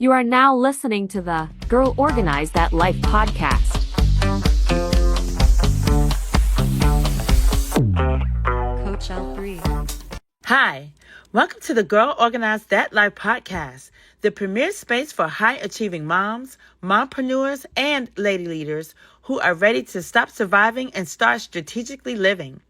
You are now listening to the Girl Organize That Life podcast. Coach L3. Hi, welcome to the Girl Organize That Life podcast, the premier space for high-achieving moms, mompreneurs, and lady leaders who are ready to stop surviving and start strategically living.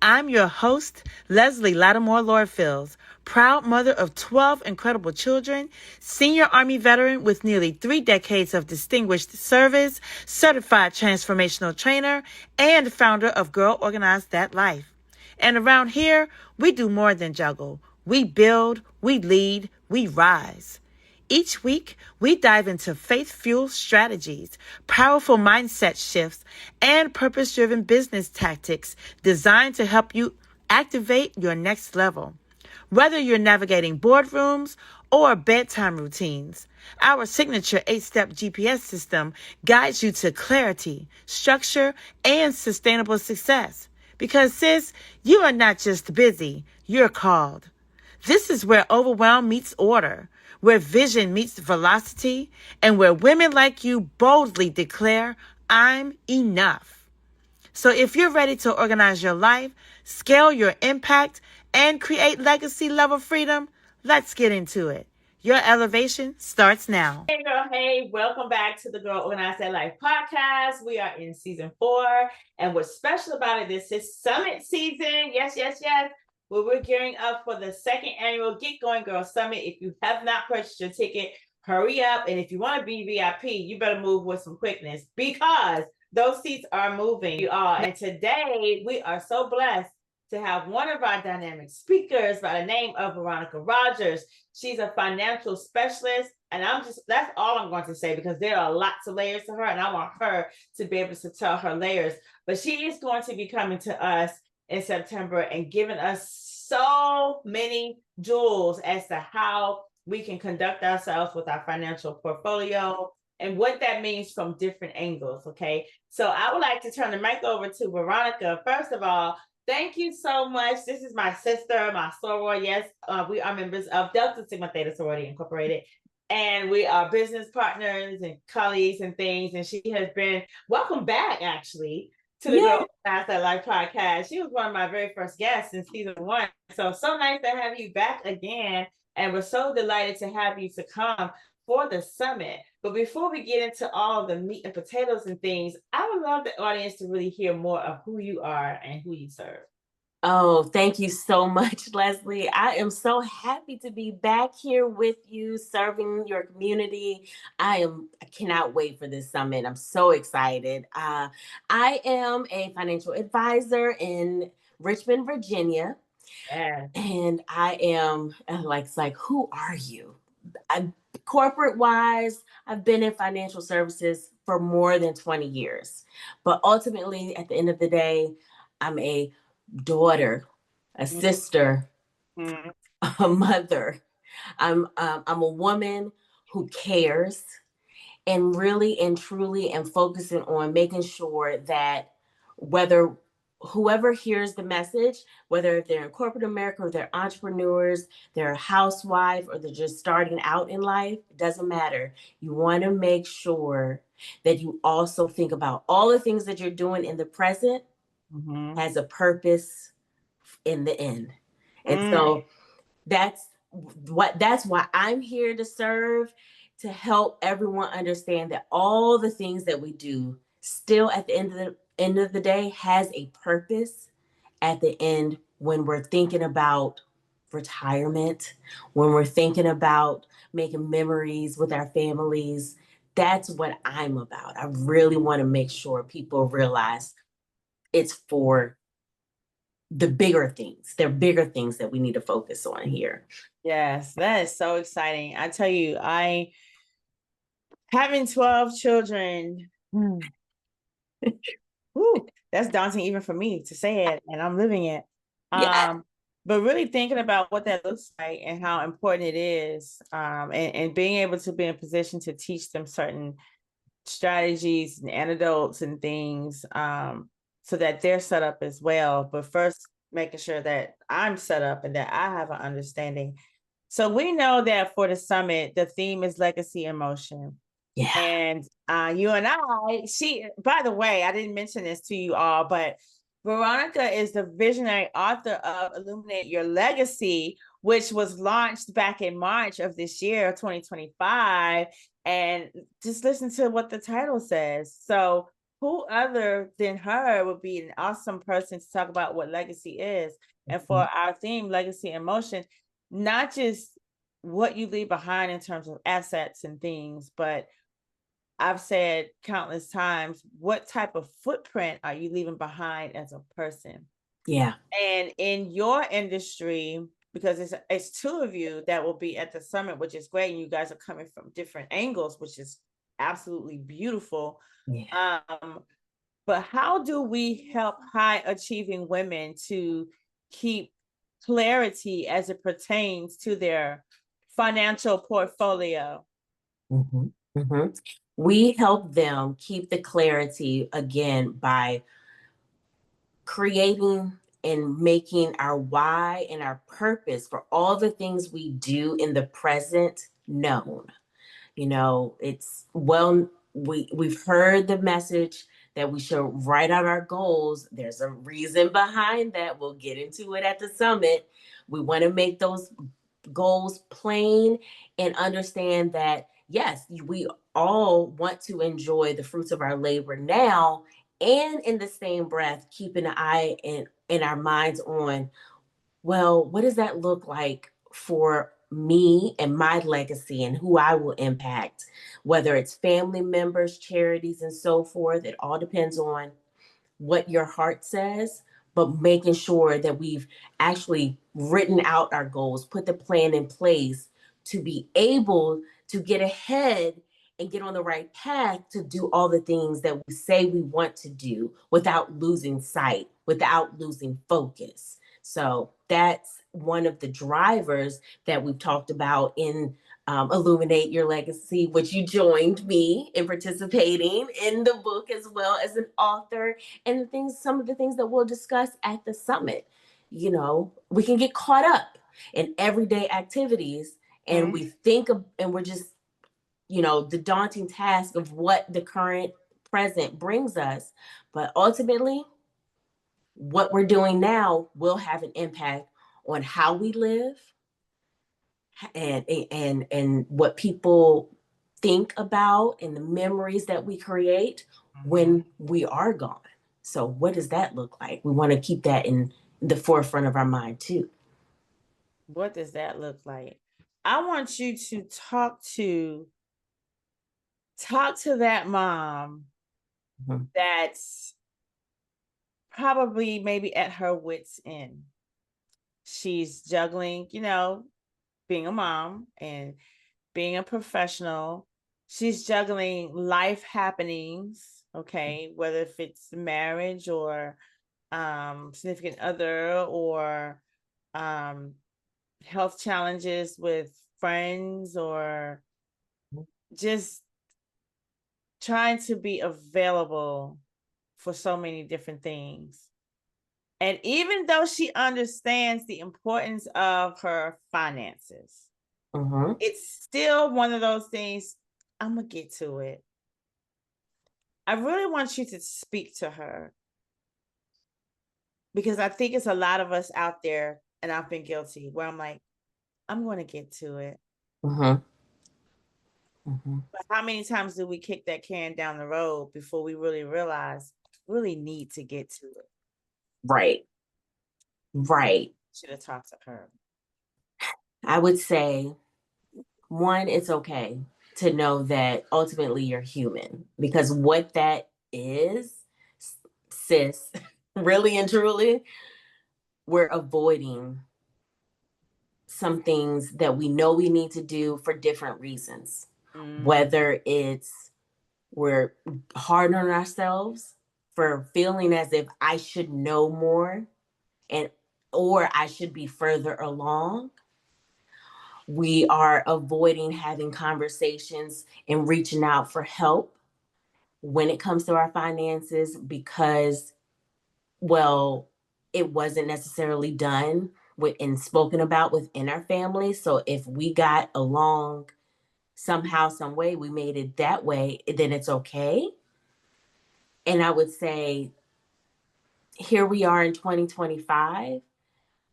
I'm your host, Leslie Latimore-Lorfils, proud mother of 12 incredible children, senior Army veteran with nearly 3 decades of distinguished service, certified transformational trainer, and founder of Girl Organize That Life. And around here, we do more than juggle. We build, we lead, we rise. Each week, we dive into faith-fueled strategies, powerful mindset shifts, and purpose-driven business tactics designed to help you activate your next level. Whether you're navigating boardrooms or bedtime routines, our signature 8-step GPS system guides you to clarity, structure, and sustainable success. Because, sis, you are not just busy, you're called. This is where overwhelm meets order, where vision meets velocity, and where women like you boldly declare, I'm enough. So if you're ready to organize your life, scale your impact, and create legacy level freedom, let's get into it. Your elevation starts now. Hey girl, hey, welcome back to the Girl Organize That Life podcast. We are in season 4, and what's special about it, this is summit season. Yes. Well, we're gearing up for the 2nd annual Get Going Girl Summit. If you have not purchased your ticket, hurry up. And if you want to be VIP, you better move with some quickness because those seats are moving. You are. And today we are so blessed to have one of our dynamic speakers by the name of Veronica Rodgers. She's a financial specialist. And that's all I'm going to say because there are lots of layers to her and I want her to be able to tell her layers. But she is going to be coming to us in September and giving us so many jewels as to how we can conduct ourselves with our financial portfolio and what that means from different angles, okay? So I would like to turn the mic over to Veronica. First of all, thank you so much. This is my sister, my soror. Yes, we are members of Delta Sigma Theta Sorority Incorporated. And we are business partners and colleagues and things. And she has been, welcome back, actually, to the Girl Organize That Life podcast. She was one of my very first guests in season 1. So nice to have you back again. And we're so delighted to have you to come for the summit. But before we get into all the meat and potatoes and things, I would love the audience to really hear more of who you are and who you serve. Oh, thank you so much, Leslie. I am so happy to be back here with you, serving your community. I cannot wait for this summit. I'm so excited. I am a financial advisor in Richmond, Virginia. Yeah. And I am like, who are you? Corporate wise, I've been in financial services for more than 20 years. But ultimately, at the end of the day, I'm a daughter, a sister, a mother. I'm a woman who cares and really and truly am focusing on making sure that whoever hears the message, whether they're in corporate America or they're entrepreneurs, they're a housewife, or they're just starting out in life, it doesn't matter. You want to make sure that you also think about all the things that you're doing in the present has a purpose in the end. And so that's why I'm here to serve, to help everyone understand that all the things that we do still at the end of the day has a purpose at the end when we're thinking about retirement, when we're thinking about making memories with our families. That's what I'm about. I really want to make sure people realize it's for the bigger things. There are bigger things that we need to focus on here. Yes, that is so exciting. I tell you, having 12 children, that's daunting even for me to say it, and I'm living it. Yeah. But really thinking about what that looks like and how important it is, and being able to be in a position to teach them certain strategies and antidotes and things, so that they're set up as well. But first, making sure that I'm set up and that I have an understanding So we know that for the summit, the theme is legacy and motion. Yeah. And you and I, by the way, I didn't mention this to you all, but Veronica is the visionary author of Illuminate Your Legacy, which was launched back in March of this year, 2025. And just listen to what the title says. So who other than her would be an awesome person to talk about what legacy is? And for our theme, legacy and motion, not just what you leave behind in terms of assets and things, but I've said countless times, what type of footprint are you leaving behind as a person? Yeah. And in your industry, because it's two of you that will be at the summit, which is great, and you guys are coming from different angles, which is absolutely beautiful. Yeah. But how do we help high achieving women to keep clarity as it pertains to their financial portfolio? Mm-hmm. Mm-hmm. We help them keep the clarity again by creating and making our why and our purpose for all the things we do in the present known. You know, we've heard the message that we should write out our goals. There's a reason behind that. We'll get into it at the summit. We want to make those goals plain and understand that yes, we all want to enjoy the fruits of our labor now, and in the same breath keeping an eye in our minds on, well, what does that look like for me and my legacy and who I will impact, whether it's family members, charities, and so forth. It all depends on what your heart says, but making sure that we've actually written out our goals, put the plan in place to be able to get ahead and get on the right path to do all the things that we say we want to do without losing sight, without losing focus. So that's one of the drivers that we've talked about in Illuminate Your Legacy, which you joined me in participating in the book as well as an author, and some of the things that we'll discuss at the summit. You know, we can get caught up in everyday activities and we think of, and we're just, you know, the daunting task of what the current present brings us. But ultimately, what we're doing now will have an impact on how we live and what people think about and the memories that we create when we are gone. So what does that look like? We want to keep that in the forefront of our mind too. What does that look like? I want you to talk to that mom that's probably maybe at her wit's end. She's juggling, you know, being a mom and being a professional. She's juggling life happenings, okay, whether if it's marriage or significant other or health challenges with friends or just trying to be available for so many different things. And even though she understands the importance of her finances, it's still one of those things. I'm going to get to it. I really want you to speak to her because I think it's a lot of us out there, and I've been guilty, where I'm like, I'm going to get to it. But how many times do we kick that can down the road before we really realize we really need to get to it? Right. Should have talked to her. I would say, one, it's okay to know that ultimately you're human, because what that is, sis, really and truly, we're avoiding some things that we know we need to do for different reasons. Whether it's we're hard on ourselves for feeling as if I should know more and or I should be further along. We are avoiding having conversations and reaching out for help when it comes to our finances because, well, it wasn't necessarily done and spoken about within our family. So if we got along somehow, some way, we made it that way, then it's okay. And I would say, here we are in 2025,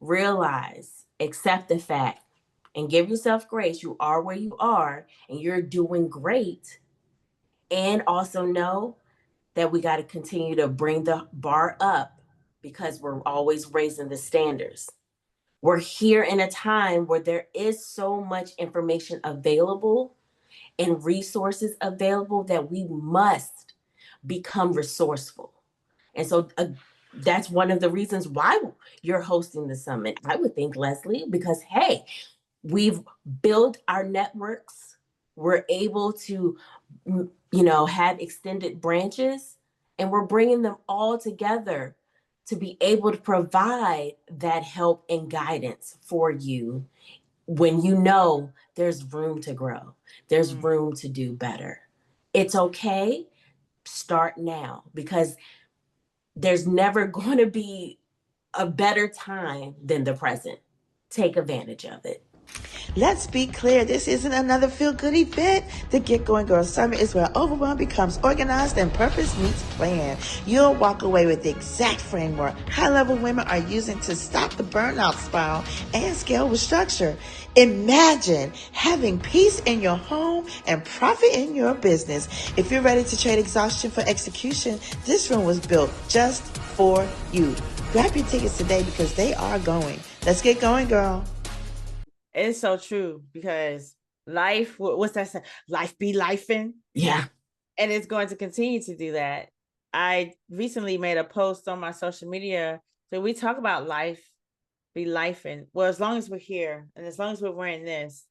realize, accept the fact, and give yourself grace. You are where you are, and you're doing great. And also know that we got to continue to bring the bar up because we're always raising the standards. We're here in a time where there is so much information available and resources available that we must become resourceful. And so that's one of the reasons why you're hosting the summit, I would think, Leslie, because hey, we've built our networks. We're able to, have extended branches, and we're bringing them all together to be able to provide that help and guidance for you when you know there's room to grow, there's room to do better. It's okay. Start now, because there's never going to be a better time than the present. Take advantage of it. Let's be clear, this isn't another feel-good event. The Get Going Girl Summit is where overwhelm becomes organized and purpose meets plan. You'll walk away with the exact framework high-level women are using to stop the burnout spiral and scale with structure. Imagine having peace in your home and profit in your business. If you're ready to trade exhaustion for execution, this room was built just for you. Grab your tickets today because they are going. Let's get going, girl. It's so true, because life, what's that say? Life be lifing. Yeah. And it's going to continue to do that. I recently made a post on my social media. So we talk about life be lifing. Well, as long as we're here and as long as we're wearing this,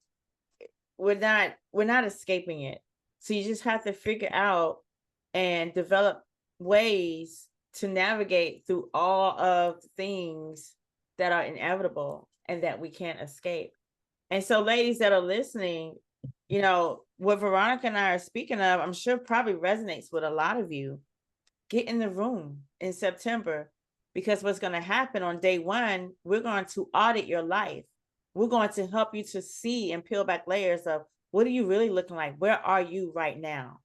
we're not escaping it. So you just have to figure out and develop ways to navigate through all of the things that are inevitable and that we can't escape. And so, ladies that are listening, what Veronica and I are speaking of, I'm sure probably resonates with a lot of you. Get in the room in September, because what's going to happen on day one, we're going to audit your life. We're going to help you to see and peel back layers of what are you really looking like? Where are you right now?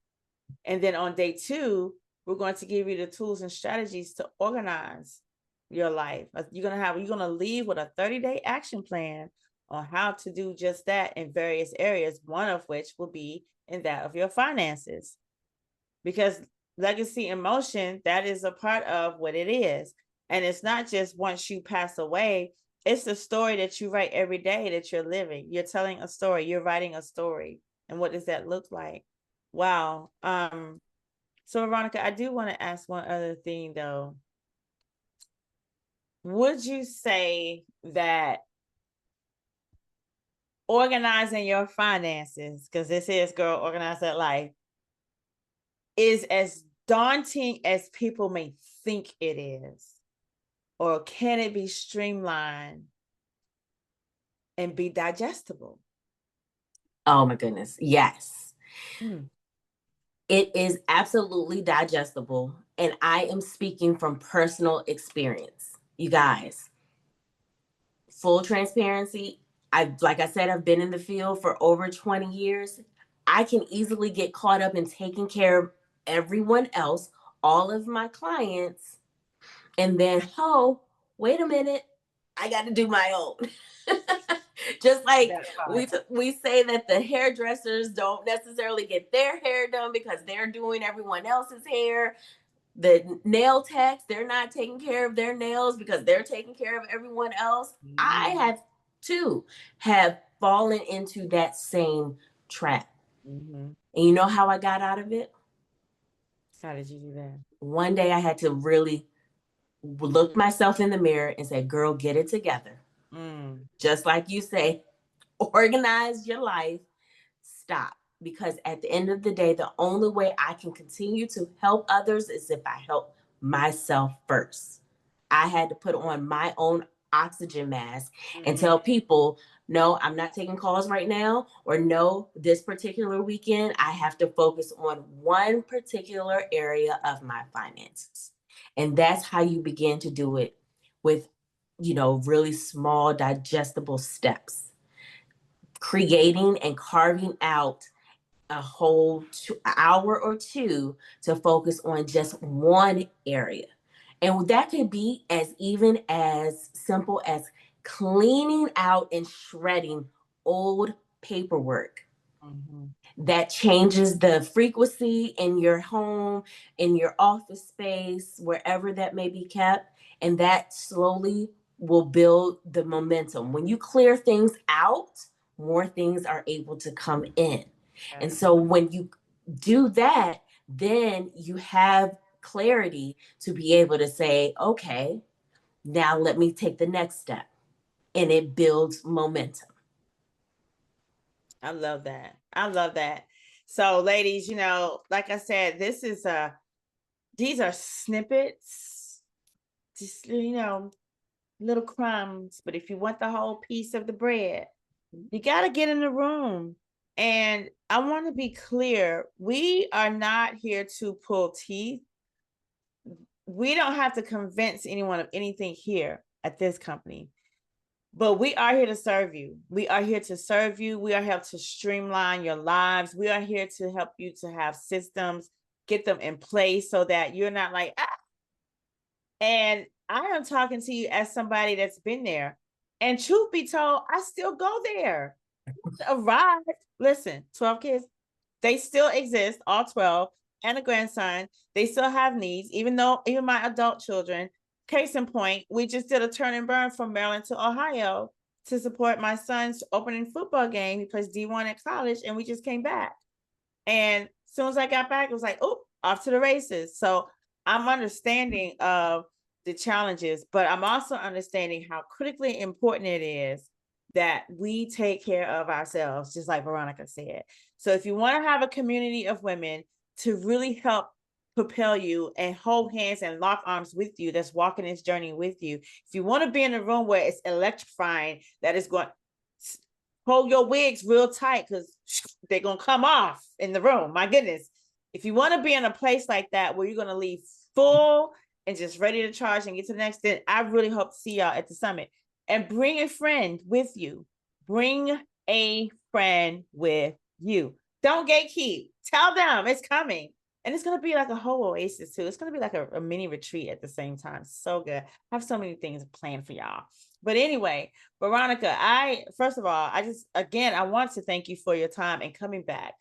And then on day two, we're going to give you the tools and strategies to organize your life. You're going to leave with a 30-day action plan on how to do just that in various areas, one of which will be in that of your finances. Because legacy in motion, that is a part of what it is. And it's not just once you pass away, it's the story that you write every day that you're living. You're telling a story, you're writing a story. And what does that look like? Wow. So Veronica, I do want to ask one other thing though. Would you say that organizing your finances, because this is Girl Organize That Life, is as daunting as people may think it is? Or can it be streamlined and be digestible? Oh my goodness. Yes. It is absolutely digestible. And I am speaking from personal experience. You guys, full transparency, like I said, I've been in the field for over 20 years. I can easily get caught up in taking care of everyone else, all of my clients, and then, oh, wait a minute, I got to do my own. Just like we say that the hairdressers don't necessarily get their hair done because they're doing everyone else's hair. The nail techs, they're not taking care of their nails because they're taking care of everyone else. I have fallen into that same trap. And you know how I got out of it? How did you do that? One day I had to really look myself in the mirror and say, girl, get it together. Just like you say, organize your life. Stop. Because at the end of the day, the only way I can continue to help others is if I help myself first. I had to put on my own oxygen mask and tell people, no, I'm not taking calls right now, or no, this particular weekend, I have to focus on one particular area of my finances. And that's how you begin to do it with really small digestible steps, creating and carving out a whole hour or two to focus on just one area. And that could be even as simple as cleaning out and shredding old paperwork. Mm-hmm. That changes the frequency in your home, in your office space, wherever that may be kept. And that slowly will build the momentum. When you clear things out, more things are able to come in. And so when you do that, then you have clarity to be able to say, okay, now let me take the next step. And it builds momentum. I love that. I love that. So, ladies, like I said, these are snippets, just little crumbs. But if you want the whole piece of the bread, you got to get in the room. And I want to be clear, we are not here to pull teeth. We don't have to convince anyone of anything here at this company. But we are here to serve you. We are here to serve you. We are here to streamline your lives. We are here to help you to have systems, get them in place so that you're not like, ah. And I am talking to you as somebody that's been there. And truth be told, I still go there. Arrived. Listen, 12 kids, they still exist, all 12, and a grandson. They still have needs, even my adult children. Case in point, we just did a turn and burn from Maryland to Ohio to support my son's opening football game. He plays D1 at college, and we just came back. And as soon as I got back, it was like, oh, off to the races. So I'm understanding of the challenges, but I'm also understanding how critically important it is that we take care of ourselves, just like Veronica said. So if you want to have a community of women to really help propel you and hold hands and lock arms with you, that's walking this journey with you. If you want to be in a room where it's electrifying, that is going, hold your wigs real tight because they're going to come off in the room. My goodness. If you want to be in a place like that where you're going to leave full and just ready to charge and get to the next, then I really hope to see y'all at the summit. And bring a friend with you. Bring a friend with you. Don't gatekeep. Tell them it's coming. And it's going to be like a whole oasis too. It's going to be like a mini retreat at the same time. So good. I have so many things planned for y'all. But anyway, Veronica, first of all, I want to thank you for your time and coming back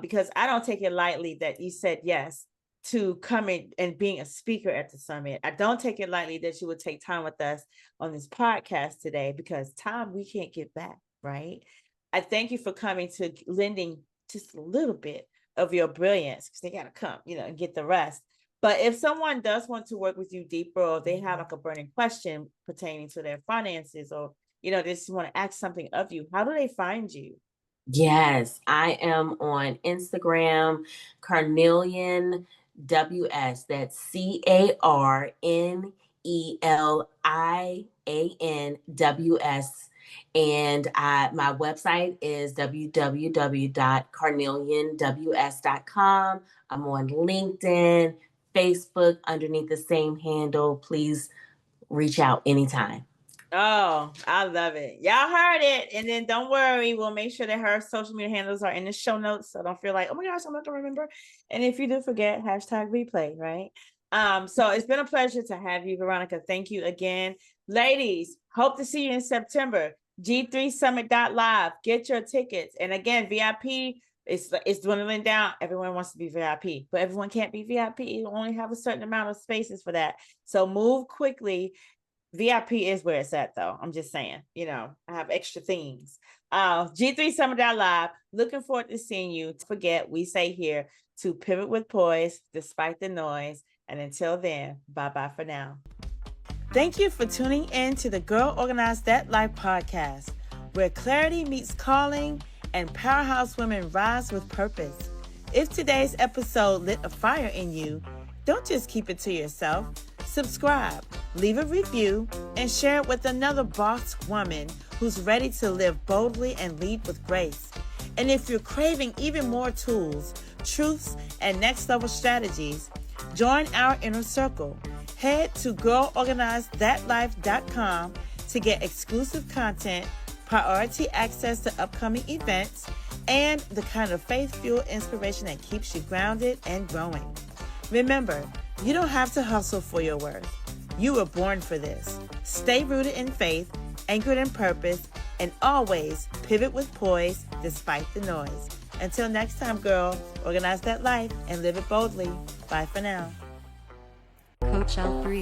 because I don't take it lightly that you said yes to coming and being a speaker at the summit. I don't take it lightly that you would take time with us on this podcast today because time we can't get back, right? I thank you for coming to lending just a little bit of your brilliance because they got to come, and get the rest. But if someone does want to work with you deeper or they have like a burning question pertaining to their finances or, they just want to ask something of you, how do they find you? Yes, I am on Instagram, Carnelian WS. That's CarnelianWS. And my website is www.carnelianws.com. I'm on LinkedIn, Facebook underneath the same handle. Please reach out anytime. Oh, I love it. Y'all heard it. And then don't worry, we'll make sure that her social media handles are in the show notes. So don't feel like, oh my gosh, I'm not gonna remember. And if you do forget, #replay, right? So it's been a pleasure to have you, Veronica. Thank you again. Ladies, hope to see you in September. G3summit.live. Get your tickets. And again, VIP it's dwindling down. Everyone wants to be VIP, but everyone can't be VIP. You only have a certain amount of spaces for that. So move quickly. VIP is where it's at, though. I'm just saying, I have extra things. G3summit.live. Looking forward to seeing you. Don't forget, we say here to pivot with poise despite the noise. And until then, bye-bye for now. Thank you for tuning in to the Girl Organize That Life podcast, where clarity meets calling and powerhouse women rise with purpose. If today's episode lit a fire in you, don't just keep it to yourself. Subscribe, leave a review, and share it with another boss woman who's ready to live boldly and lead with grace. And if you're craving even more tools, truths, and next level strategies, join our inner circle. Head to girlorganizedthatlife.com to get exclusive content, priority access to upcoming events, and the kind of faith-fueled inspiration that keeps you grounded and growing. Remember, you don't have to hustle for your worth. You were born for this. Stay rooted in faith, anchored in purpose, and always pivot with poise despite the noise. Until next time, girl, organize that life and live it boldly. Bye for now. Coach L3.